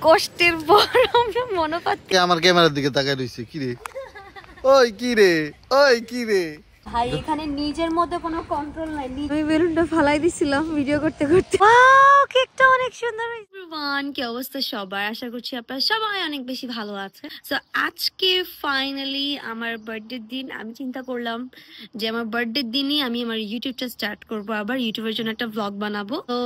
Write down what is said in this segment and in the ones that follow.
কষ্টের পর আমরা মনে পাচ্ছি। আমার ক্যামেরার দিকে তাকায় রইছে, কি রে ওই কি রে ওই কি রে ভাই এখানে নিজের মধ্যে কোনো কন্ট্রোল নাই। আমি বেলুনটা ফালাই দিছিলাম ভিডিও করতে করতে। ওয়াও কেকটা অনেক সুন্দর হয়েছে। কি অবস্থা সবার, আশা করছি আপনারা সবাই অনেক বেশি ভালো আছে। সো আজকে ফাইনালি আমার বার্থডে দিন। আমি চিন্তা করলাম যে আমার বার্থডে দিনই আমি আমার ইউটিউবটা স্টার্ট করব, আবার ইউটিউবের জন্য একটা ব্লগ বানাবো। তো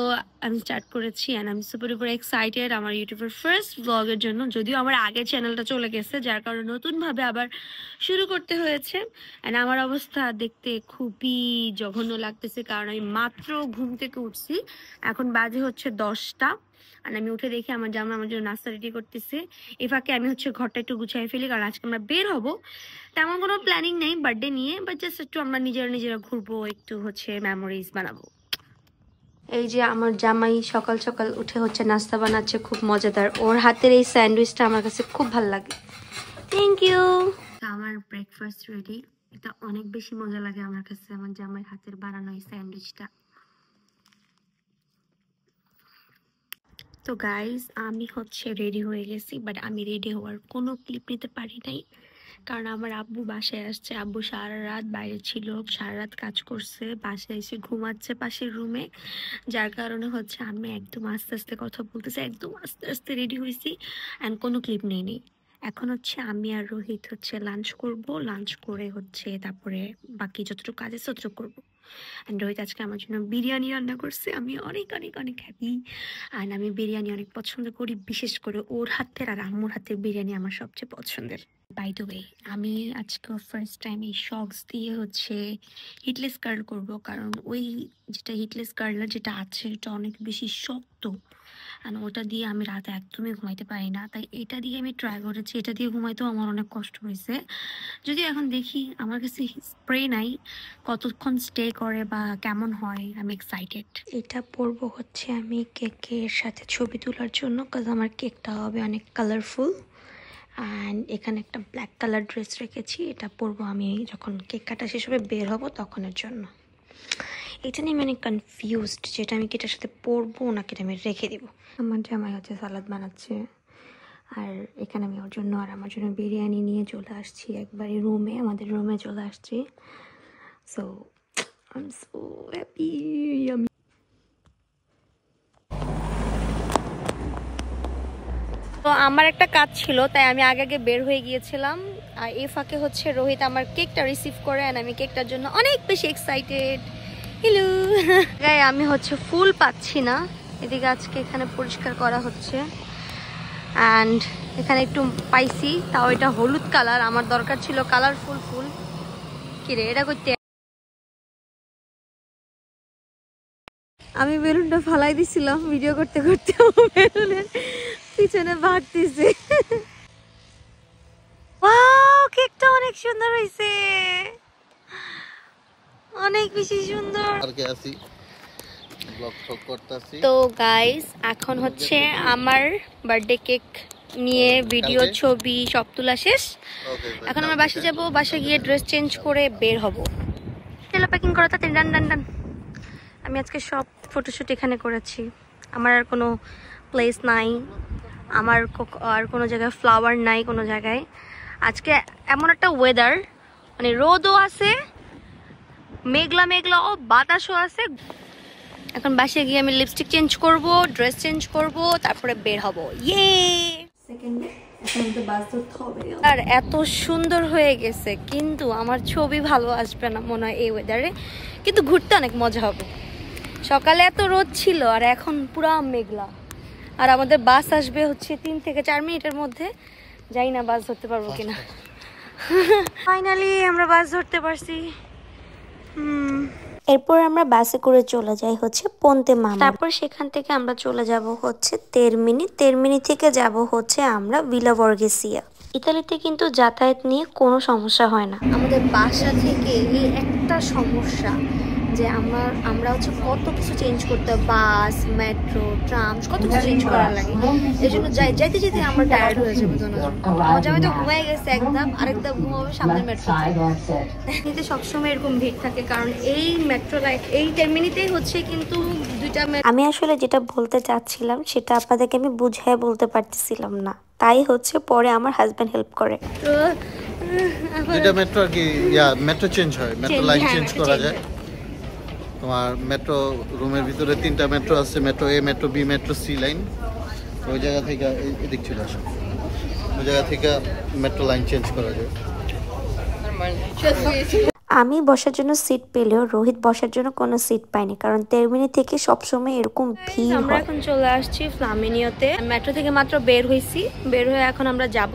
আমি স্টার্ট করেছি এন্ড আমি সুপার ডুপার এক্সাইটেড আমার ইউটিউবের ফার্স্ট ব্লগের জন্য। যদিও আমার আগের চ্যানেলটা চলে গেছে, যার কারণে নতুন ভাবে আবার শুরু করতে হয়েছে। এন্ড আমার অবস্থা দেখতে খুবই জঘন্য লাগতেছে, কারণ আমি মাত্র ঘুম থেকে উঠছি, এখন বাজে হচ্ছে 10টা। আর আমি উঠে দেখি আমার জামা আমার জন্য নাস্তা রেডি করতেছে। এই ফাঁকে আমি হচ্ছে ঘরটা একটু গুছাই ফেলি, কারণ আজকে আমরা বের হব। তেমন কোনো প্ল্যানিং নেই বার্থডে নিয়ে, বাট জাস্ট একটু আমরা নিজেরা ঘুরবো, একটু হচ্ছে মেমোরিজ বানাবো। এই যে আমার জামাই সকাল সকাল উঠে হচ্ছে নাস্তা বানাচ্ছে, খুব মজাদার। ওর হাতের এই স্যান্ডউইচটা আমার কাছে খুব ভালো লাগে। Thank you. আমার ব্রেকফাস্ট রেডি। এটা অনেক বেশি মজা লাগে আমার কাছে, আমার জামাই হাতের বানানো এই স্যান্ডউইচটা। তো গাইজ আমি হচ্ছে রেডি হয়ে গেছি, বাট আমি রেডি হওয়ার কোনো ক্লিপ নিতে পারি নাই, কারণ আমার আব্বু বাসায় আসছে। আব্বু সারা রাত বাইরে ছিল, সারা রাত কাজ করছে, বাসায় এসে ঘুমাচ্ছে পাশের রুমে, যার কারণে হচ্ছে আমি একদম আস্তে আস্তে কথা বলতেছি, একদম আস্তে আস্তে রেডি হয়েছি অ্যান্ড কোনো ক্লিপ নেই। এখন হচ্ছে আমি আর রোহিত হচ্ছে লাঞ্চ করব, লাঞ্চ করে হচ্ছে তারপরে বাকি যতটুকু কাজ আছে ততটুকু করবো। অ্যান্ড রোহিত আজকে আমার জন্য বিরিয়ানি রান্না করছে, আমি অনেক অনেক অনেক হ্যাপি। অ্যান্ড আমি বিরিয়ানি অনেক পছন্দ করি, বিশেষ করে ওর হাতের আর আম্মুর হাতের বিরিয়ানি আমার সবচেয়ে পছন্দের। বাই দ্য ওয়ে আমি আজকে ফার্স্ট টাইম এই শক্স দিয়ে হচ্ছে হিটলেস কার্ল করব, কারণ ওই যেটা হিটলেস কার্লার যেটা আছে এটা অনেক বেশি শক্ত, আর ওটা দিয়ে আমি রাতে একদমই ঘুমাইতে পারি না। তাই এটা দিয়ে আমি ট্রাই করেছি, এটা দিয়ে ঘুমাইতেও আমার অনেক কষ্ট হয়েছে। যদি এখন দেখি, আমার কাছে স্প্রে নাই, কতক্ষণ স্টে করে বা কেমন হয়, আমি এক্সাইটেড। এটা পরবো হচ্ছে আমি কেকের সাথে ছবি তোলার জন্য, কাজ আমার কেকটা হবে অনেক কালারফুল। অ্যান্ড এখানে একটা ব্ল্যাক কালার ড্রেস রেখেছি, এটা পরবো আমি যখন কেক কাটা শেষ হবে বের হবো তখনের জন্য। এটা নিয়ে আমি অনেক কনফিউজড, যেটা আমি কেটার সাথে পরবো নাকি এটা আমি রেখে দিব। আমার জামাই হচ্ছে সালাদ বানাচ্ছে, আর এখানে আমি ওর জন্য আর আমার জন্য বিরিয়ানি নিয়ে চলে আসছি একবারে রুমে, আমাদের রুমে চলে আসছি। So I am so happy. তো আমার একটা কাজ ছিল, তাই আমি আগে বের হয়ে গিয়েছিলাম। আর এই ফাঁকে হচ্ছে রোহিত আমার কেকটা রিসিভ করে, আর আমি কেকটার জন্য অনেক বেশি এক্সাইটেড। হ্যালো গাই, আমি হচ্ছে ফুল পাচ্ছি না, এদিকে আজকে এখানে পরিষ্কার করা হচ্ছে। অ্যান্ড এখানে একটু পাইছি, তাও এটা হলুদ কালার, আমার দরকার ছিল কালারফুল ফুল। কিরে এটা করতে, আমি বেলুনটা ফালাই দিছিলাম ভিডিও করতে করতে, বেলুনের পিছনে ভাগতেছে। ওয়াও কেকটা অনেক সুন্দর হয়েছে, অনেক বেশি সুন্দর। তো গাইস এখন হচ্ছে আমার বার্থডে কেক নিয়ে ভিডিও ছবি সব তোলা শেষ। এখন আমরা বাসা যাব, বাসা গিয়ে ড্রেস চেঞ্জ করে বের হব। চলো প্যাকিং করা তাতে, ডান ডান ডান। আমি আজকে সব ফটোশ্যুট এখানে করেছি, আমার আর কোনো প্লেস নাই, আমার আর কোনো জায়গায় ফ্লাওয়ার নাই কোনো জায়গায়। আজকে এমন একটা ওয়েদার, মানে রোদও আছে, মেঘলা মেঘলাও, বাতাসও আছে। এখন বাসায় গিয়ে আমি লিপস্টিক চেঞ্জ করব, ড্রেস চেঞ্জ করব, তারপরে বের হব। ইয়ে আর এত সুন্দর হয়ে গেছে, কিন্তু আমার ছবি ভালো আসবে না মনে হয় এই ওয়েদারে, কিন্তু ঘুরতে অনেক মজা হবে। সকালে এত রোদ ছিল আর এখন পুরা মেঘলা। আর আমাদের বাস আসবে হচ্ছে 3 থেকে 4 মিনিটের মধ্যে, যাই না বাস ধরতে পারবো কিনা। ফাইনালি আমরা বাস ধরতে পারছি। এরপর আমরা বাসে করে চলে যাই হচ্ছে পন্তে মামা, তারপর সেখান থেকে আমরা চলে যাব হচ্ছে তেরমিনি থেকে যাব হচ্ছে আমরা ভিলা বর্গেসিয়া। ইতালিতে কিন্তু যাতায়াত নিয়ে কোনো সমস্যা হয় না। আমাদের বাসা থেকে এই একটা সমস্যা যে আমরা হচ্ছে কত কিছু চেঞ্জ করতে, বাস, মেট্রো, ট্রাম, কত কিছু চেঞ্জ করা লাগে। এই জন্য যাইতে যেতে আমরা টায়ার্ড হয়ে যাবো। আমার জামাই তো ঘুমাই গেছে একদম, আরেক ধাপ ঘুমাবে সামনের মেট্রো। সবসময় এরকম ভিড় থাকে, কারণ এই মেট্রো লাইন এই টার্মিনিতেই হচ্ছে কিন্তু 2 আমি আসলে যেটা বলতে চাচ্ছিলাম সেটা আপনাদেরকে আমি বুঝিয়ে বলতে পারতেছিলাম না, তাই হচ্ছে পরে আমার হাজবেন্ড হেল্প করে। তো দুইটা মেট্রো আর কি মেট্রো চেঞ্জ হয়, মেট্রো লাইন চেঞ্জ করা যায়। তোমার মেট্রো রুমের ভিতরে 3টা মেট্রো আছে, metro A, metro B, metro C line. ওই জায়গা থেকে এদিক চলে আসে, ওই জায়গা থেকে মেট্রো লাইন চেঞ্জ করা যায়। আমি বসার জন্য সিট পেলেও রোহিত বসার জন্য কোনো সিট পাইনি, কারণ তেরমিনি থেকে সবসময় এরকম ভিড়। আমরা এখন চলে আসছি ফ্লামিনিওতে। মেট্রো থেকে মাত্র বের হয়েছি, বের হয়ে এখন আমরা যাব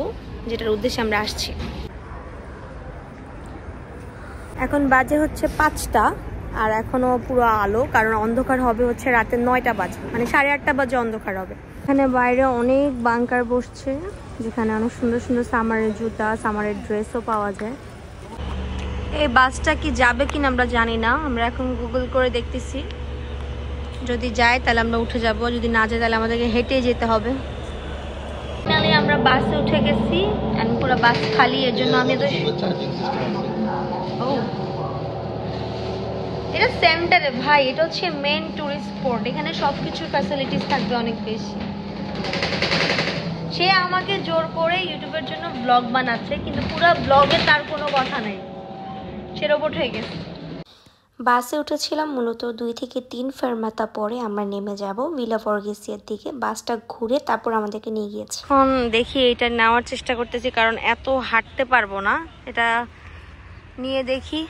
যেটার উদ্দেশ্যে আমরা আসছি। এখন বাজে হচ্ছে 5টা, আর এখনো পুরো আলো, কারণ অন্ধকার হবে হচ্ছে রাতে 9টা বাজে, মানে 8:30 বাজে অন্ধকার হবে। এখানে বাইরে অনেক বাংকার বসছে, যেখানে অনেক সুন্দর সুন্দর সামারের জুতা, সামারের ড্রেসও পাওয়া যায়। এই বাসটা কি যাবে কিনা আমরা জানি না, আমরা এখন গুগল করে দেখতেছি। যদি যায় তাহলে আমরা উঠে যাব, যদি না যায় তাহলে আমাদেরকে হেঁটে যেতে হবে। ফাইনালি আমরা বাসে উঠে গেছি, এখন পুরো বাস খালি, এর জন্য আমি তো এটা সেন্টারে ভাই, এটা হচ্ছে মেন টুরিস্ট স্পট, এখানে সবকিছুর ফ্যাসিলিটিস থাকবে অনেক বেশি। সে আমাকে জোর করে ইউটিউবের জন্য ব্লগ বানাচ্ছে, কিন্তু পুরো ব্লগে তার কোনো কথা নেই, সে রোবট হয়ে গেছে। বাসে উঠেছিলাম মূলত 2 থেকে 3 ফেরমাতা পরে আমরা নেমে যাব ভিলা বর্গেসিয়ার দিকে। বাসটা ঘুরে তারপর আমাদেরকে নিয়ে গিয়েছে। এখন দেখি এটা নেওয়ার চেষ্টা করতেছি, কারণ এত হাঁটতে পারবো না, এটা নিয়ে দেখি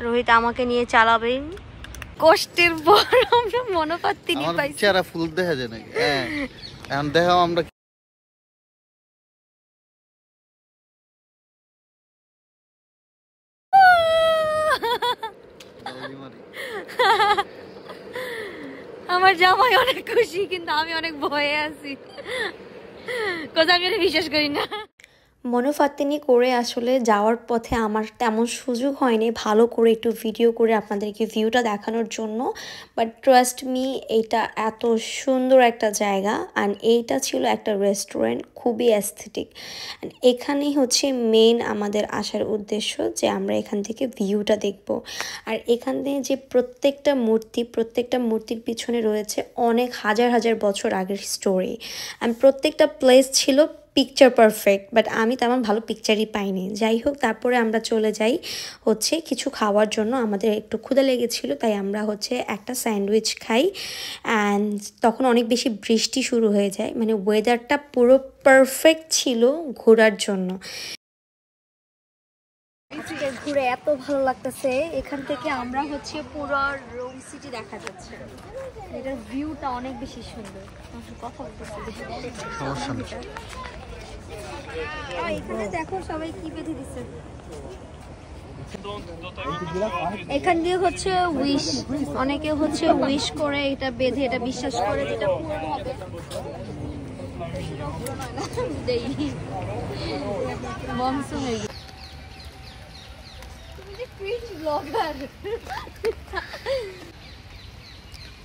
রোহিত আমাকে নিয়ে চালাবে। কষ্টের পর আমরা মনোপাত্তি নিয়ে পাইছি। চেহারা ফুল দেখা যায় নাকি? হ্যাঁ, এখন দেখাও আমরা। আমার জামাই অনেক খুশি, কিন্তু আমি অনেক ভয়ে আছি, কোথাও আমি বিশ্বাস করি না। মনোফাত্তিনি করে আসলে যাওয়ার পথে আমার তেমন সুযোগ হয়নি ভালো করে একটু ভিডিও করে আপনাদেরকে ভিউটা দেখানোর জন্য, বাট ট্রাস্ট মি, এইটা এত সুন্দর একটা জায়গা। অ্যান্ড এইটা ছিল একটা রেস্টুরেন্ট, খুবই অ্যাস্থেটিক। অ্যান্ড এখানেই হচ্ছে মেন আমাদের আসার উদ্দেশ্য, যে আমরা এখান থেকে ভিউটা দেখব। আর এখানে যে প্রত্যেকটা মূর্তির পিছনে রয়েছে অনেক হাজার হাজার বছর আগের স্টোরি। অ্যান্ড প্রত্যেকটা প্লেস ছিল পিকচার পারফেক্ট, বাট আমি তেমন ভালো পিকচারই পাইনি। যাই হোক, তারপরে আমরা চলে যাই হচ্ছে কিছু খাওয়ার জন্য। আমাদের একটু ক্ষুধা লেগেছিল, তাই আমরা হচ্ছে একটা স্যান্ডউইচ খাই। অ্যান্ড তখন অনেক বেশি বৃষ্টি শুরু হয়ে যায়, মানে ওয়েদারটা পুরো পারফেক্ট ছিল ঘোরার জন্য। আজকে ঘুরে এত ভালো লাগতেছে, এখান থেকে আমরা হচ্ছে পুরো রোম সিটি দেখা যাচ্ছে, এটার ভিউটা অনেক বেশি সুন্দর। কথা বলতেছি, এখানে দেখো সবাই কি বেঁধে দিচ্ছে। এখান দিয়ে হচ্ছে উইশ, অনেকে হচ্ছে উইশ করে এটা বেঁধে, এটা বিশ্বাস করে যেটা পূরণ হবে।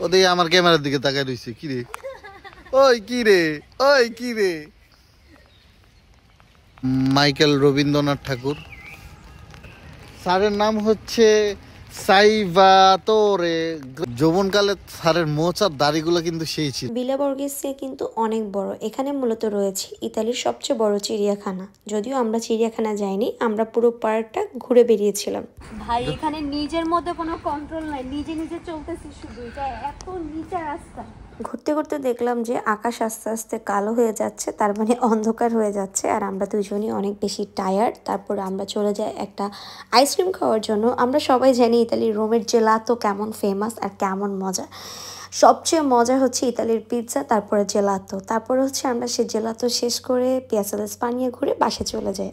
ওদের আমার ক্যামেরার দিকে তাকায় রইছে, কি রে ওই কি রে, ওই কি রে। মাইকেল রবীন্দ্রনাথ ঠাকুর, স্যারের নাম হচ্ছে সালভাতোরে। যৌবনকালে স্যারের মোচার দাড়িগুলো কিন্তু সেই ছিল। ভিলা বর্গেসিয়া কিন্তু অনেক বড়, এখানে মূলত রয়েছে ইতালির সবচেয়ে বড় চিড়িয়াখানা। যদিও আমরা চিড়িয়াখানা যাইনি, আমরা পুরো পার্কটা ঘুরে বেরিয়েছিলাম। ভাই এখানে নিজের মধ্যে কোনো কন্ট্রোল নাই, নিজে নিজে চলতেছি শুধু, এটা এত নিচা রাস্তা। ঘুরতে ঘুরতে দেখলাম যে আকাশ আস্তে আস্তে কালো হয়ে যাচ্ছে, তার মানে অন্ধকার হয়ে যাচ্ছে। আর আমরা দুজনই অনেক বেশি টায়ার্ড। তারপর আমরা চলে যাই একটা আইসক্রিম খাওয়ার জন্য। আমরা সবাই জানি ইতালির রোমের জেলাতো কেমন ফেমাস আর কেমন মজা। সবচেয়ে মজা হচ্ছে ইতালির পিৎজা, তারপরে জেলাতো, তারপরে হচ্ছে আমরা সেই জেলাতো শেষ করে পিয়াজা দেল স্পানিয়া ঘুরে বাসে চলে যাই।